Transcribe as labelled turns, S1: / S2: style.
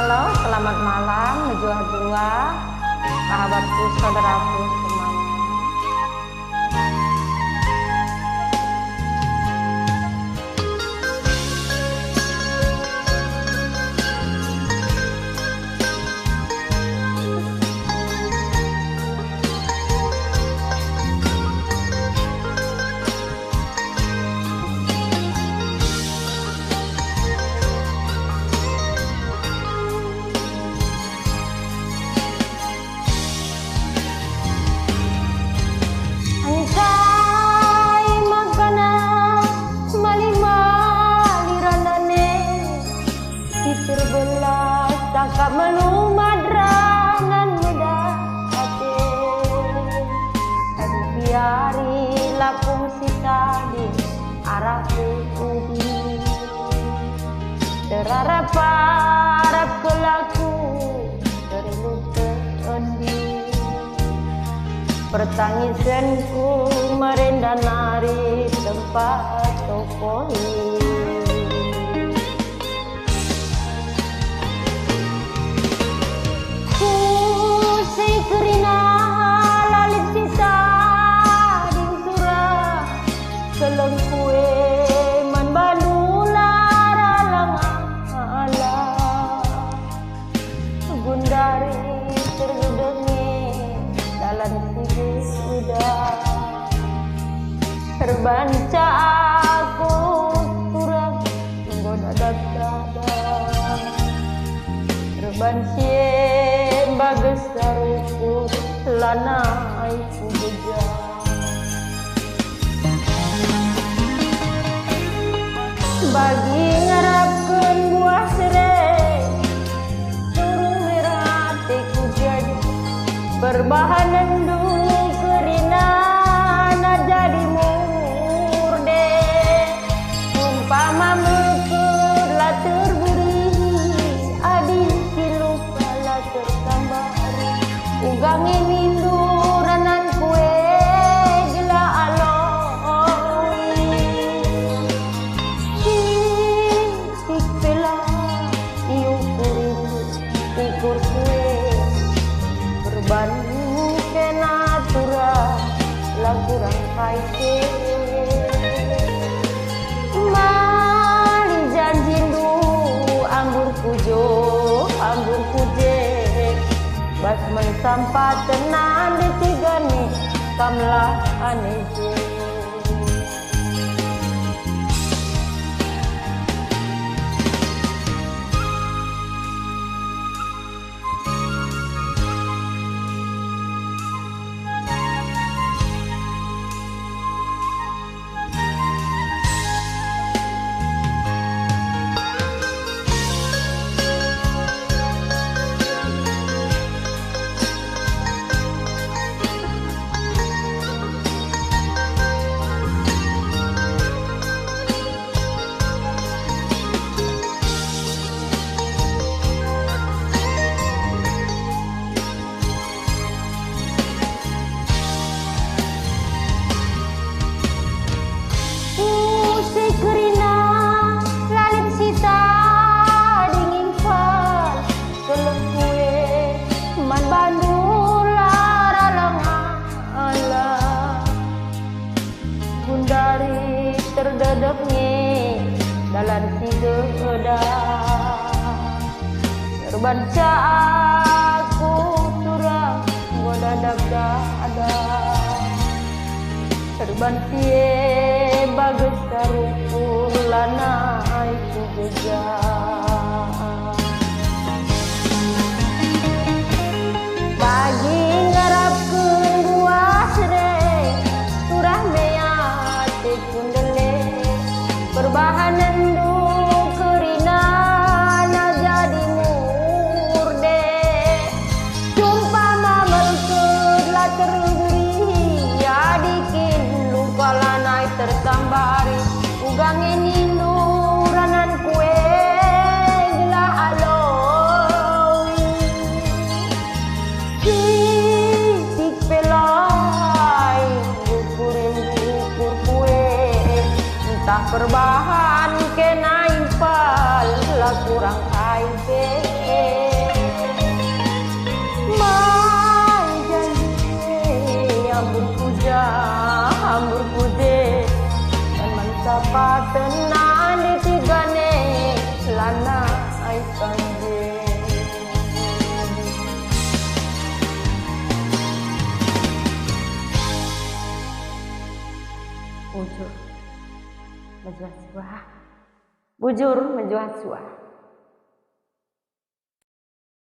S1: Halo, selamat malam, Najwa, sahabatku, saudaraku semuanya. Tangkap melumah drangan muda hati, aduh biari lapung sita di arah putih, terharap kelaku terlalu terendi, pertangisanku merendah nari tempat topoli. Seleng kue manbandu lara ala gundari tergudengi dalam tidur udah terbanca aku kurang goda dada terbancien bagus taruku lana iku beja. Bagi ngarapkeun buah serai turun merah teku jadi berbahan endu kerina na jadi murde umpama meukeut latur buri adi kilu kala tertambari ugang nindu ranan kue gila alo ukur kue berbanding ke natura lah kurang kaite mali janjindu anggur kuje bas mensampat tenan di tiga nih kamlah aneje. Gundari terdedeknya dalam tiga terbaca aku turang goda dada ada terbantie bagus taruku lana iku beja. Bagi ngarapkeun buah serai turah mea tekundele berbahan endu kerina na jadi murde cumpama meukeut later beri adikin lupa lanai tertambari ugang nindu ranan kue gila aloy titik pelai ukur kue entah perbahan kena impal lah kurang kaite lana ai kanje. Bujur menjual suah. Bujur menjual suah.